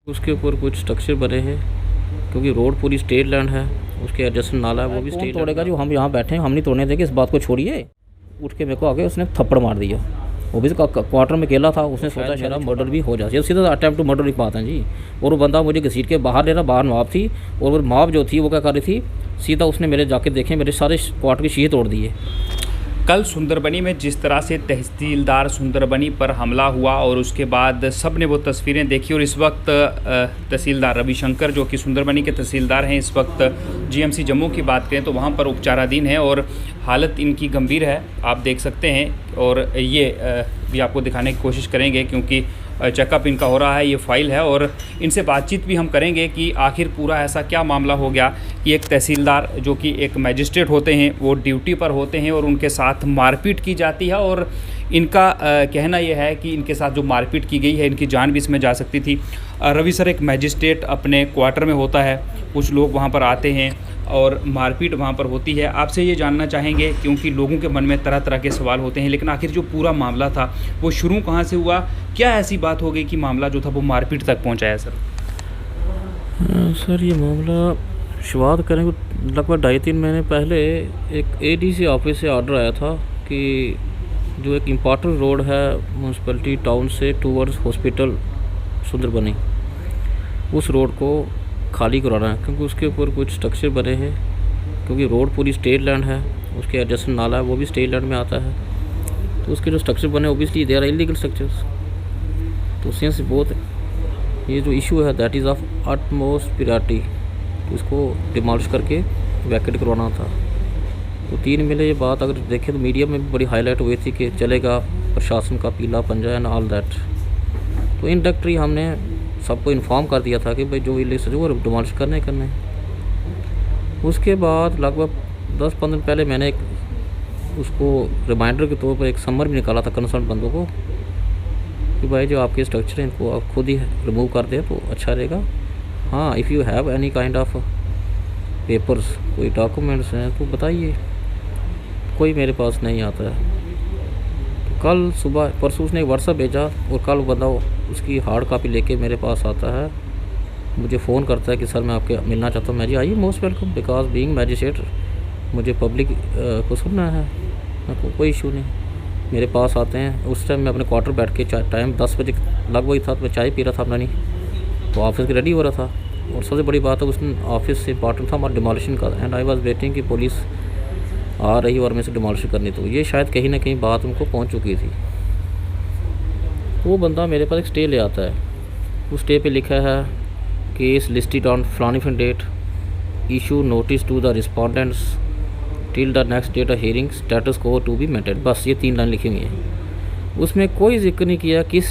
उसके ऊपर कुछ स्ट्रक्चर बने हैं क्योंकि रोड पूरी स्टेट लैंड है। उसके एडजस्टेंट नाला है वो भी स्टेट तोड़ेगा। जो हम यहाँ बैठे हैं हम नहीं तोड़ने देंगे, इस बात को छोड़िए। उठ के मेरे को आगे उसने थप्पड़ मार दिया। वो भी क्वार्टर में अकेला था, उसने सोचा शायद मर्डर भी हो जाए। सीधा अटैम्प्ट टू मर्डर की बात है जी। और वो बंदा मुझे घसीट के बाहर ले रहा, बाहर नवाब थी और वो नवाब जो थी वो क्या कर रही थी, सीधा उसने मेरे जाके देखे मेरे सारे क्वार्टर के शीशे तोड़ दिए। कल सुंदरबनी में जिस तरह से तहसीलदार सुंदरबनी पर हमला हुआ और उसके बाद सब ने वो तस्वीरें देखी और इस वक्त तहसीलदार रविशंकर जो कि सुंदरबनी के तहसीलदार हैं, इस वक्त जीएमसी जम्मू की बात करें तो वहाँ पर उपचाराधीन है और हालत इनकी गंभीर है, आप देख सकते हैं। और ये भी आपको दिखाने की कोशिश करेंगे क्योंकि चेकअप इनका हो रहा है, ये फ़ाइल है और इनसे बातचीत भी हम करेंगे कि आखिर पूरा ऐसा क्या मामला हो गया कि एक तहसीलदार जो कि एक मैजिस्ट्रेट होते हैं वो ड्यूटी पर होते हैं और उनके साथ मारपीट की जाती है। और इनका कहना यह है कि इनके साथ जो मारपीट की गई है इनकी जान भी इसमें जा सकती थी। रवि सर, एक मैजिस्ट्रेट अपने क्वार्टर में होता है, कुछ लोग वहाँ पर आते हैं और मारपीट वहाँ पर होती है। आपसे ये जानना चाहेंगे क्योंकि लोगों के मन में तरह तरह के सवाल होते हैं, लेकिन आखिर जो पूरा मामला था वो शुरू कहाँ से हुआ, क्या ऐसी बात हो गई कि मामला जो था वो मारपीट तक पहुँचा है? सर ये मामला शुरुआत करें लगभग 2.5-3 महीने पहले एक एडीसी ऑफिस से ऑर्डर आया था कि जो एक इम्पॉर्टेंट रोड है म्यूनसिपैलिटी टाउन से टूवर्ड्स हॉस्पिटल सुंदरबनी, उस रोड को खाली कराना है क्योंकि उसके ऊपर कुछ स्ट्रक्चर बने हैं। क्योंकि रोड पूरी स्टेट लैंड है, उसके एडजस्टेंट नाला है वो भी स्टेट लैंड में आता है। तो उसके जो स्ट्रक्चर बने obviously they are illegal structures. तो सिंस बहुत ये जो इशू है that is of utmost priority, इसको डिमॉलिश करके वैकेट करवाना था। तो 3 महीने ये बात अगर देखें तो मीडिया में भी बड़ी हाईलाइट हुई थी कि चलेगा प्रशासन का पीला पंजा एंड ऑल दैट। तो इनडायरेक्टली हमने सबको इन्फॉर्म कर दिया था कि भाई जो इलीगल वो डिमॉलिश करने। उसके बाद लगभग 10-15 दिन पहले मैंने एक उसको रिमाइंडर के तौर पर एक समर भी निकाला था कंसर्न बंदों को कि भाई जो आपके स्ट्रक्चर हैं इनको आप खुद ही रिमूव कर दें तो अच्छा रहेगा। हाँ, if you have any kind of papers, कोई डॉक्यूमेंट्स हैं तो बताइए। कोई मेरे पास नहीं आता है। तो कल सुबह परसों उसने एक व्हाट्सएप भेजा और कल बंदा उसकी हार्ड कॉपी लेके मेरे पास आता है, मुझे फ़ोन करता है कि सर मैं आपके मिलना चाहता हूँ। मैं जी आइए, most welcome, because being magistrate मुझे पब्लिक को सुनना है, कोई इशू नहीं। मेरे पास आते हैं। उस टाइम मैं अपने क्वार्टर बैठ के टाइम 10 बजे लगभग ही था तो मैं चाय पी रहा था अपना, नहीं तो ऑफिस के रेडी हो रहा था। और सबसे बड़ी बात है उसने ऑफिस से इंपॉर्टेंट था हमारा डिमोलिशन का, एंड आई वाज वेटिंग कि पुलिस आ रही और मैं से डिमोलिशन करनी। तो ये शायद कहीं ना कहीं बात उनको पहुंच चुकी थी। वो बंदा मेरे पास एक स्टे ले आता है, उस स्टे पे लिखा है केस लिस्टेड ऑन फलानी date, issue notice to the respondents till the next date of hearing, status quo to be maintain. बस ये 3 लाइन लिखी हुई है। उसमें कोई जिक्र नहीं किया किस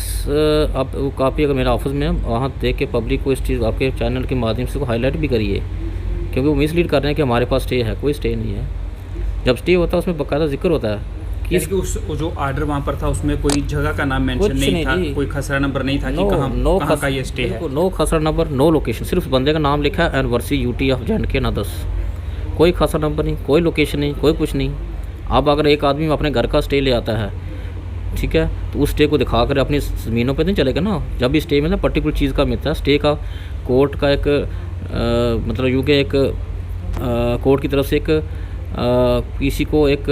आप वो कापी अगर मेरा ऑफिस में वहाँ देख के पब्लिक को इस चीज़ आपके चैनल के माध्यम से को हाईलाइट भी करिए क्योंकि वो मिसलीड कर रहे हैं कि हमारे पास स्टे है। कोई स्टे नहीं है। जब स्टे होता है उसमें बाकायदा जिक्र होता है कि उस जो आर्डर वहाँ पर था उसमें कोई जगह का नाम मेंशन नहीं था, कोई खसरा नंबर नहीं था कि कहाँ का ये स्टे है। नो खसरा नंबर, नो लोकेशन, सिर्फ बंदे का नाम लिखा है एनिवर्सरी यूटी ऑफ J&K नादस। कोई खसरा नंबर नहीं, कोई लोकेशन नहीं, कोई कुछ नहीं। अब अगर एक आदमी अपने घर का स्टे ले आता है, ठीक है, तो उस स्टे को दिखा कर अपनी ज़मीनों पे नहीं चलेगा ना। जब भी स्टे मिलता है पर्टिकुलर चीज़ का मिलता है। स्टे का कोर्ट का एक मतलब यूँ के एक कोर्ट की तरफ से एक किसी को एक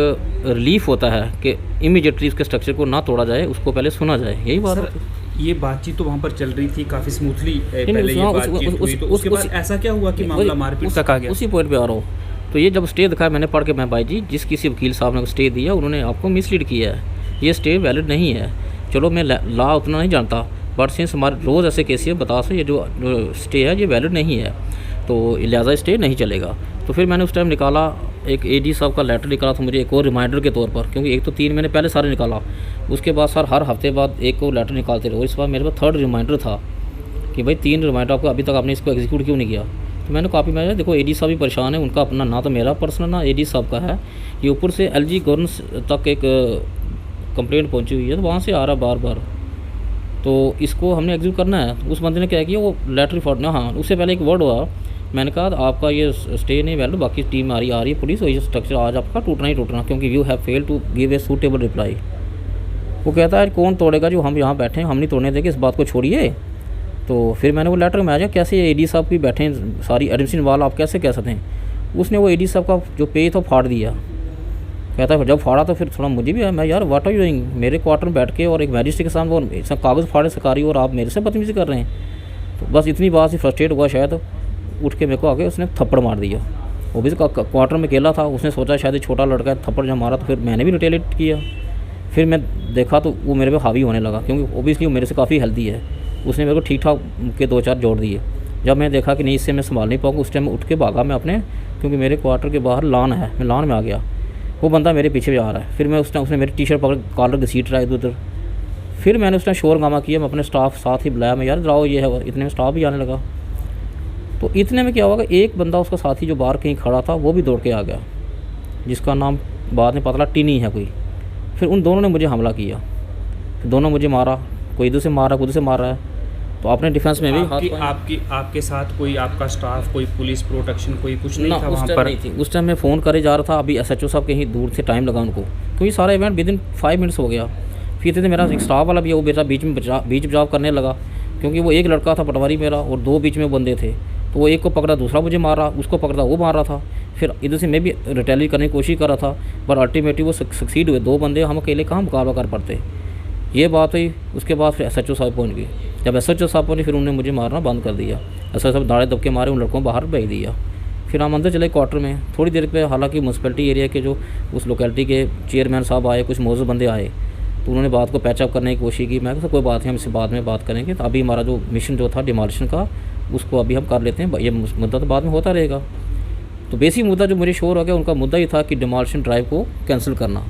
रिलीफ होता है कि इमीडिएटली उसके स्ट्रक्चर को ना तोड़ा जाए, उसको पहले सुना जाए। यही बात है। ये बातचीत तो वहाँ पर चल रही थी काफ़ी स्मूथली, पहले ये बातचीत हुई तो उसके बाद ऐसा क्या हुआ कि मामला मारपीट तक आ गया? उसी पॉइंट पे आ रहा हूँ। तो ये जब स्टे दिखाया मैंने पढ़ के, मैं भाई जी जिस किसी वकील साहब ने स्टे दिया उन्होंने आपको मिसलीड किया है, ये स्टे वैलिड नहीं है। चलो मैं लॉ उतना नहीं जानता बट सिंस हमारे रोज़ ऐसे केसेस बता से ये जो स्टे है ये वैलिड नहीं है तो लिहाजा स्टे नहीं चलेगा। तो फिर मैंने उस टाइम निकाला एक एडी साहब का लेटर निकाला था मुझे एक और रिमाइंडर के तौर पर, क्योंकि एक तो 3 महीने पहले सारे निकाला, उसके बाद सर हर हफ्ते बाद एक और लेटर निकालते रहे। और इस बार मेरे पास 3rd रिमाइंडर था कि भाई 3 रिमाइंडर आपको अभी तक आपने इसको एग्जीक्यूट क्यों नहीं किया। तो मैंने कॉपी में देखो एडी साहब भी परेशान है, उनका अपना ना तो मेरा पर्सनल ना एडी साहब का है, ये ऊपर से LG गवर्नेंस तक एक कंप्लेंट पहुंची हुई है तो वहाँ से आ रहा बार बार, तो इसको हमने एग्जीक्यूट करना है। उस बंदे ने क्या किया वो लेटर फॉरना, हाँ उससे पहले एक वर्ड हुआ, मैंने कहा आपका ये स्टे नहीं वैलिड, बाकी टीम आ रही है पुलिस, और ये स्ट्रक्चर आज आपका टूटना ही टूटना क्योंकि you have fail to give a suitable reply. वो कहता है कौन तोड़ेगा, जो हम यहाँ बैठे हैं हम नहीं तोड़ने देंगे, इस बात को छोड़िए। तो फिर मैंने वो लेटर में आ जाए कैसे एडी साहब भी बैठे हैं, सारी एडमिशन वाला आप कैसे कह सकते हैं। उसने वो एडी साहब का जो पेज था फाड़ दिया। कहता है जब फाड़ा तो फिर थोड़ा मुझे भी है, मैं यार व्हाट आर यू डूइंग, मेरे क्वार्टर में बैठ के और एक मैजिस्ट्रेट के सामने वो सब कागज़ फाड़े सरकारी और आप मेरे से बदतमीजी कर रहे हैं। तो बस इतनी बात से फ्रस्ट्रेट हुआ शायद, उठ के मेरे को आके उसने थप्पड़ मार दिया। वो भी क्वार्टर में अकेला था, उसने सोचा शायद छोटा लड़का है, थप्पड़ जब मारा तो फिर मैंने भी रिटेलिएट किया। फिर मैं देखा तो वो मेरे पे हावी होने लगा, क्योंकि ओबियसली वो मेरे से काफ़ी हेल्दी है। उसने मेरे को ठीक ठाक के 2-4 जोड़ दिए। जब मैंने देखा कि नहीं इससे मैं संभाल नहीं पाऊँगा, उस टाइम उठ के भागा मैं अपने, क्योंकि मेरे क्वार्टर के बाहर लॉन है, मैं लॉन में आ गया। वो बंदा मेरे पीछे भी आ रहा है। फिर मैं उस टाइम उसने मेरी टी-शर्ट पकड़ कॉलर घसीट रहा है इधर उधर। फिर मैंने उस टाइम शोर गामा किया, मैं अपने स्टाफ साथ ही बुलाया, मैं यार जाओ ये है। इतने में स्टाफ भी आने लगा। तो इतने में क्या होगा, एक बंदा उसका साथी जो बाहर कहीं खड़ा था वो भी दौड़ के आ गया, जिसका नाम बाद में पता लगा टिनी है कोई। फिर उन दोनों ने मुझे हमला किया, फिर दोनों मुझे मारा, कोई इधर से मार रहा है, उधर से मार रहा है। तो अपने डिफेंस में भी आपके साथ कोई आपका स्टाफ, कोई पुलिस प्रोटेक्शन, कोई कुछ नहीं था उस वहाँ टाइम पर? नहीं थी। उस टाइम मैं फ़ोन करे जा रहा था, अभी SHO साहब कहीं दूर से, टाइम लगा उनको, क्योंकि सारा इवेंट विदिन 5 मिनट्स हो गया। फिर थे मेरा एक स्टाफ वाला भी है, वो बेटा बीच बचाव करने लगा, क्योंकि वो एक लड़का था पटवारी मेरा और 2 बीच में बंदे थे। तो वो एक को पकड़ा, दूसरा मुझे मार रहा, उसको पकड़ा, वो मार रहा था। फिर इधर से मैं भी रिटेलिएट करने की कोशिश कर रहा था, पर अल्टीमेटली वो सक्सीड हुए। 2 बंदे, हम अकेले कहाँ मुकाबला कर पाते। ये बात हुई। उसके बाद फिर SHO साहब पहुँच गए। जब SHO साहब पहुँचे फिर उन्होंने मुझे मारना बंद कर दिया। SHO साहब दाड़े दबके मारे, उन लड़कों को बाहर भेज दिया। फिर हम अंदर चले क्वार्टर में। थोड़ी देर पे हालांकि म्यूनसिपैलिटी एरिया के जो उस लोकेलिटी के चेयरमैन साहब आए, कुछ मौजूद बंदे आए, तो उन्होंने बात को पैचअप करने की कोशिश की। मैं कहा कोई बात नहीं, हम इससे बाद में बात करेंगे। तो अभी हमारा जो मिशन जो था डिमोलिशन का, उसको अभी हम कर लेते हैं, ये मुद्दा तो बाद में होता रहेगा। तो बेसिक मुद्दा जो मुझे शोर हो गया, उनका मुद्दा ही था कि डिमोलिशन ड्राइव को कैंसिल करना।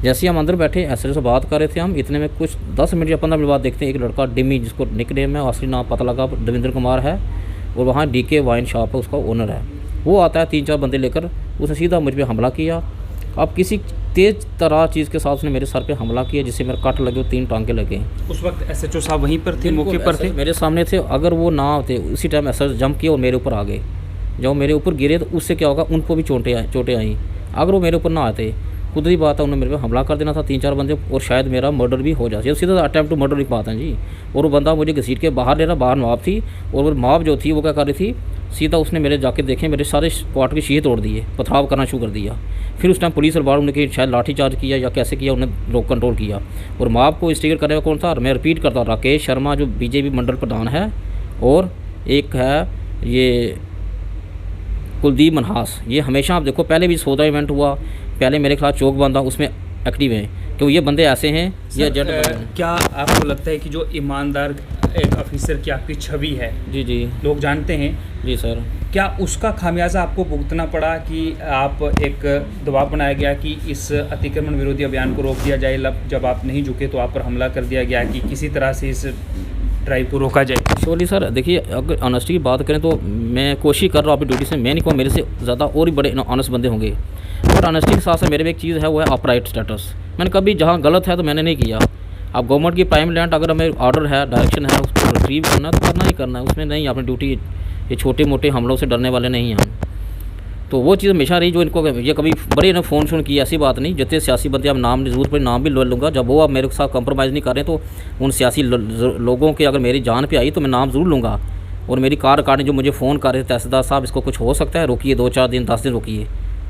जैसे ही हम अंदर बैठे SHO से बात कर रहे थे हम, इतने में कुछ 10 मिनट या 15 मिनट बाद देखते हैं एक लड़का डिमी, जिसको निकनेम है, असली नाम पता लगा देवेंद्र कुमार है, और वहाँ DK वाइन शॉप है, उसका ओनर है। वो आता है 3-4 बंदे लेकर, उसने सीधा मुझ पर हमला किया। अब किसी तेज़ तरह चीज़ के साथ उसने मेरे सर पे हमला किया, जिससे मेरे कट लगे, 3 टांके लगे। उस वक्त SHO साहब वहीं पर थे, मौके पर थे, मेरे सामने थे। अगर वो ना होते, उसी टाइम SHO जंप किया और मेरे ऊपर आ गए। जब मेरे ऊपर गिरे तो उससे क्या होगा, उनको भी चोटें आई। अगर वो मेरे ऊपर ना आते, कुदरती बात है, उन्होंने मेरे पे हमला कर देना था 3-4 बंदे, और शायद मेरा मर्डर भी हो जाता। ये सीधा अटैम्प्ट टू मर्डर की बात है जी। और वो बंदा मुझे घसीट के बाहर ले रहा, बाहर नवाब थी, और वो नवाब जो थी वो क्या कर रही थी, सीधा उसने मेरे जाके देखे, मेरे सारे क्वार्टर के शीशे तोड़ दिए, पथराव करना शुरू कर दिया। फिर उस टाइम पुलिस और बाहर उन्होंने शायद लाठी चार्ज किया या कैसे किया, उन्हें रोक कंट्रोल किया। और नवाब को स्टिकर करने का कौन था, मैं रिपीट करता हूँ, राकेश शर्मा जो BJP मंडल प्रधान है, और एक है ये कुलदीप मनहास। ये हमेशा आप देखो, पहले भी 14 इवेंट हुआ, पहले मेरे खिलाफ चौक बंदा उसमें एक्टिव हैं, क्योंकि ये बंदे ऐसे हैं। ये क्या आपको लगता है कि जो ईमानदार एक ऑफिसर की आपकी छवि है, जी लोग जानते हैं, जी सर, क्या उसका खामियाजा आपको भुगतना पड़ा कि आप एक दबाव बनाया गया कि इस अतिक्रमण विरोधी अभियान को रोक दिया जाए? जब आप नहीं झुके तो आप पर हमला कर दिया गया कि किसी तरह से इस ड्राइव को रोका जाए? श्योरली सर, देखिए अगर ऑनेस्टी की बात करें तो मैं कोशिश कर रहा हूँ अपनी ड्यूटी से। मैं नहीं कहूँ मेरे से ज़्यादा और भी बड़े ऑनेस्ट बंदे होंगे, और ऑनेस्टी के साथ साथ मेरे में एक चीज़ है, वो है अपराइट स्टेटस। मैंने कभी जहाँ गलत है तो मैंने नहीं किया। अब गवर्नमेंट की प्राइम लैंड अगर हमें ऑर्डर है, डायरेक्शन है, उसको रिट्रीव करना तो करना ही करना है, उसमें नहीं अपनी ड्यूटी, ये छोटे मोटे हमलों से डरने वाले नहीं हैं हम। तो वो चीज़ हमेशा रही, जो इनको ये कभी बड़े ने फ़ोन किया, ऐसी बात नहीं। जितने सियासी बंदे अब नाम ज़रूरत पर नाम भी ले लूँगा, जब वो अब मेरे साथ कंप्रोमाइज़ नहीं कर रहे तो उन सियासी लोगों के अगर मेरी जान पे आई तो मैं नाम ज़रूर लूँगा। और मेरी कार काटने जो मुझे फ़ोन कर रहे थे, तहसीलदार साहब इसको कुछ हो सकता है, रोकिए 2-4 दिन 10 दिन रोकिए,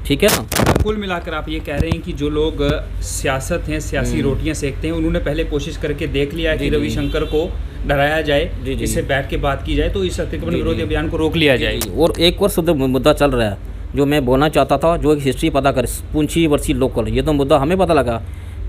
ठीक है ना। कुल मिलाकर आप ये कह रहे हैं कि जो लोग सियासत हैं, सियासी रोटियां सेकते हैं, उन्होंने पहले कोशिश करके देख लिया कि रविशंकर को डराया जाए, इससे बैठ के बात की जाए, तो इस अतिक्रमण विरोधी अभियान को रोक लिया जाए। और एक और शुद्ध मुद्दा चल रहा है जो मैं बोलना चाहता था, जो एक हिस्ट्री पता कर, पुंछी वर्सी लोकल, ये तो मुद्दा हमें पता लगा।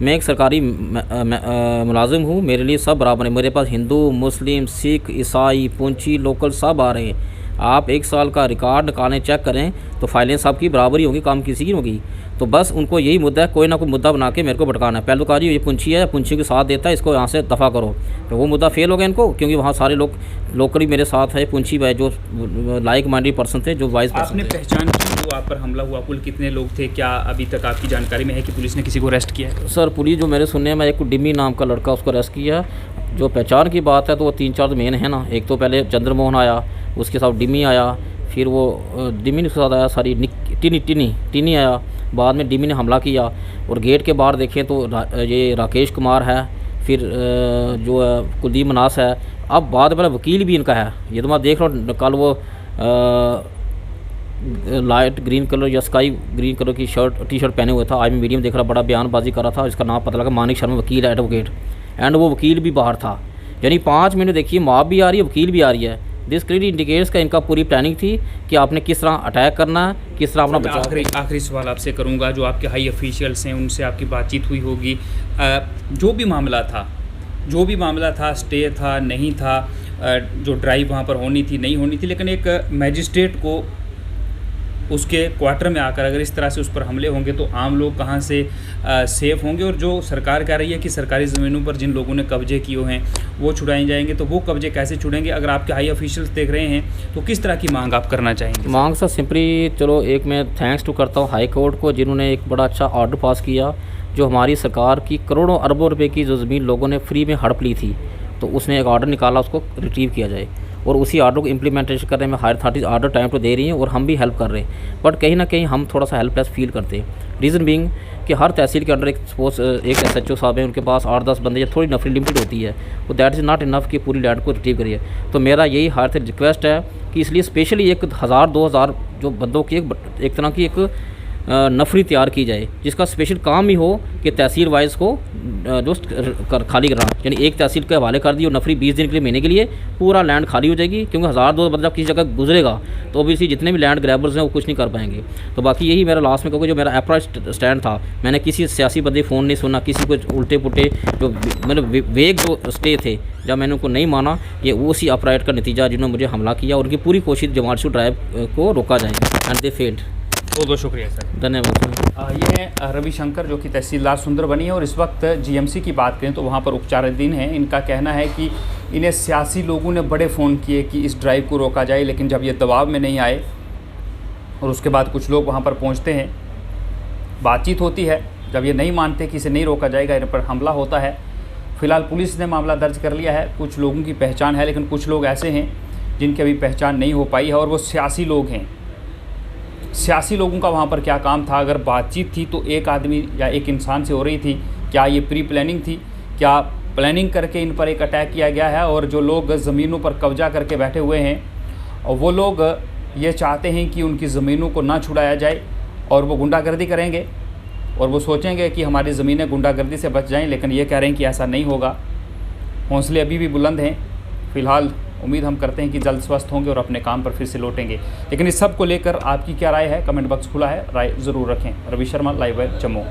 मैं एक सरकारी मुलाजिम हूँ, मेरे लिए सब बराबर है। मेरे पास हिंदू, मुस्लिम, सिख, ईसाई, पुंछी लोकल सब आ रहे हैं। आप 1 साल का रिकॉर्ड निकालें, चेक करें तो फाइलें सब की बराबरी होंगी, काम किसी की होगी। तो बस उनको यही मुद्दा है, कोई ना कोई मुद्दा बना के मेरे को भटकाना है। पहले तो कहा जी ये पुंछी है, पुंछी के साथ देता है, इसको यहाँ से दफ़ा करो, तो वो मुद्दा फेल हो गया इनको, क्योंकि वहाँ सारे लोग लोकली मेरे साथ है, पुंछी भाई जो लाइक माइंडेड पर्सन थे, जो वाइस पर्सन थे। आपने पहचान की जो आप पर हमला हुआ, कुल कितने लोग थे? क्या अभी तक आपकी जानकारी में है कि पुलिस ने किसी को अरेस्ट किया है? सर पुलिस जो मेरे सुनने में, एक डिमी नाम का लड़का, उसको अरेस्ट किया। जो पहचान की बात है तो वो 3-4 मेन है ना। एक तो पहले चंद्रमोहन आया, उसके साथ डिमी आया, फिर वो डिमी के साथ आया, सारी टिनी आया, बाद में डिमी ने हमला किया। और गेट के बाहर देखें तो ये राकेश कुमार है, फिर जो कुलदीप मनास है, अब बाद में वकील भी इनका है, ये तो मैं देख रहा हूँ कल वो लाइट ग्रीन कलर या स्काई ग्रीन कलर की टी शर्ट पहने हुए था, आज मैं मीडियम देख रहा, बड़ा बयानबाजी कर रहा था, इसका नाम पता लगा मानिक शर्मा वकील है, एडवोकेट, एंड वो वकील भी बाहर था। यानी 5 मिनट देखिए, मॉब भी आ रही है, वकील भी आ रही है। दिस क्लियरली इंडिकेट्स का इनका पूरी प्लानिंग थी कि आपने किस तरह अटैक करना है, किस तरह अपना बचाव। आखिरी सवाल आपसे करूंगा, जो आपके हाई ऑफिशियल्स हैं उनसे आपकी बातचीत हुई होगी, जो भी मामला था, स्टे था नहीं था, जो ड्राइव वहाँ पर होनी थी नहीं होनी थी, लेकिन एक मैजिस्ट्रेट को उसके क्वार्टर में आकर अगर इस तरह से उस पर हमले होंगे तो आम लोग कहाँ से सेफ़ होंगे। और जो सरकार कह रही है कि सरकारी ज़मीनों पर जिन लोगों ने कब्जे किए हैं वो छुड़ाए जाएंगे, तो वो कब्जे कैसे छुड़ेंगे? अगर आपके हाई ऑफिशियल्स देख रहे हैं तो किस तरह की मांग आप करना चाहेंगे? मांग सर सिंपली, चलो एक मैं थैंक्स टू करता हूँ हाई कोर्ट को, जिन्होंने एक बड़ा अच्छा ऑर्डर पास किया, जो हमारी सरकार की करोड़ों अरबों रुपए की जो ज़मीन लोगों ने फ्री में हड़प ली थी, तो उसने एक ऑर्डर निकाला उसको रिट्रीव किया जाए, और उसी ऑर्डर को इम्प्लीमेंटेशन करने में हायर अथॉरिटीज़ ऑर्डर टाइम तो दे रही हैं और हम भी हेल्प कर रहे हैं, बट कहीं ना कहीं हम थोड़ा सा हेल्पलेस फील करते हैं। रीज़न बीइंग कि हर तहसील के अंडर एक सपोज एक SHO साहब हैं, उनके पास 8-10 बंदे, या थोड़ी नफरी लिमिटेड होती है, तो दैट इज़ नॉट इनफ कि पूरी लैंड को रिट्रीव करिए। तो मेरा यही हायर से रिक्वेस्ट है कि इसलिए स्पेशली 1000-2000 जो बंदों की एक तरह की एक नफरी तैयार की जाए, जिसका स्पेशल काम ही हो कि तहसील वाइज को जो खाली करना, यानी एक तहसील के हवाले कर दी और नफरी 20 दिन के लिए, महीने के लिए पूरा लैंड खाली हो जाएगी, क्योंकि 1000-2000 बंदा किसी जगह गुजरेगा तो ऑब्वियसली जितने भी लैंड ग्रैबर्स हैं वो कुछ नहीं कर पाएंगे। तो बाकी यही मेरा लास्ट में कहूँगा, जो मेरा अप्रोच स्टैंड था, मैंने किसी सियासी बंदे फ़ोन नहीं सुना, किसी को उल्टे पुल्टे जो मतलब वेग जो स्टे थे, जब मैंने उनको नहीं माना, ये उसी अपराइट का नतीजा जिन्होंने मुझे हमला किया, उनकी पूरी कोशिश जमालशू ड्राइव को रोका जाएगा, एंड दे फेल्ड। बहुत बहुत शुक्रिया सर, धन्यवाद। ये हैं रविशंकर, जो कि तहसीलदार सुंदरबनी है, और इस वक्त GMC की बात करें तो वहाँ पर उपचाराधीन हैं। इनका कहना है कि इन्हें सियासी लोगों ने बड़े फ़ोन किए कि इस ड्राइव को रोका जाए, लेकिन जब ये दबाव में नहीं आए और उसके बाद कुछ लोग वहाँ पर पहुँचते हैं, बातचीत होती है, जब ये नहीं मानते कि इसे नहीं रोका जाएगा, इन पर हमला होता है। फ़िलहाल पुलिस ने मामला दर्ज कर लिया है, कुछ लोगों की पहचान है, लेकिन कुछ लोग ऐसे हैं जिनकी अभी पहचान नहीं हो पाई है, और वो सियासी लोग हैं। सियासी लोगों का वहाँ पर क्या काम था? अगर बातचीत थी तो एक आदमी या एक इंसान से हो रही थी, क्या ये प्री प्लानिंग थी? क्या प्लानिंग करके इन पर एक अटैक किया गया है? और जो लोग ज़मीनों पर कब्जा करके बैठे हुए हैं, और वो लोग ये चाहते हैं कि उनकी ज़मीनों को ना छुड़ाया जाए, और वो गुंडागर्दी करेंगे, और वो सोचेंगे कि हमारी ज़मीनें गुंडागर्दी से बच जाएं, लेकिन ये कह रहे हैं कि ऐसा नहीं होगा। हौसले अभी भी बुलंद हैं। फ़िलहाल उम्मीद हम करते हैं कि जल्द स्वस्थ होंगे और अपने काम पर फिर से लौटेंगे। लेकिन इस सब को लेकर आपकी क्या राय है? कमेंट बॉक्स खुला है, राय ज़रूर रखें। रवि शर्मा, लाइव जम्मू।